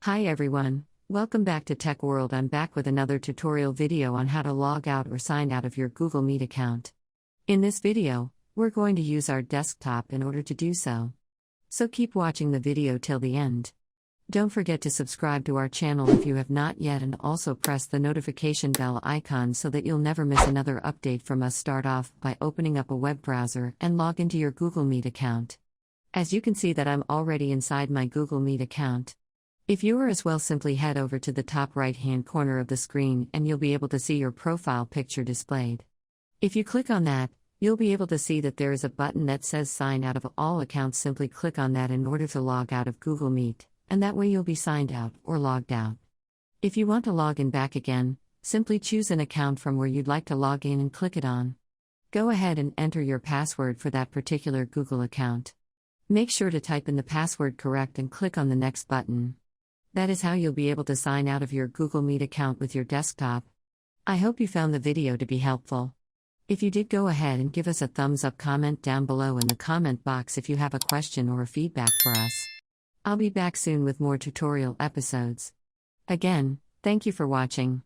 Hi everyone, welcome back to Tech World. I'm back with another tutorial video on how to log out or sign out of your Google Meet account. In this video, we're going to use our desktop in order to do so. So keep watching the video till the end. Don't forget to subscribe to our channel if you have not yet, and also press the notification bell icon so that you'll never miss another update from us. Start off by opening up a web browser and log into your Google Meet account. As you can see that I'm already inside my Google Meet account. If you are as well, simply head over to the top right hand corner of the screen and you'll be able to see your profile picture displayed. If you click on that, you'll be able to see that there is a button that says sign out of all accounts. Simply click on that in order to log out of Google Meet, and that way you'll be signed out or logged out. If you want to log in back again, simply choose an account from where you'd like to log in and click it on. Go ahead and enter your password for that particular Google account. Make sure to type in the password correct and click on the next button. That is how you'll be able to sign out of your Google Meet account with your desktop. I hope you found the video to be helpful. If you did, go ahead and give us a thumbs up. Comment down below in the comment box if you have a question or a feedback for us. I'll be back soon with more tutorial episodes. Again, thank you for watching.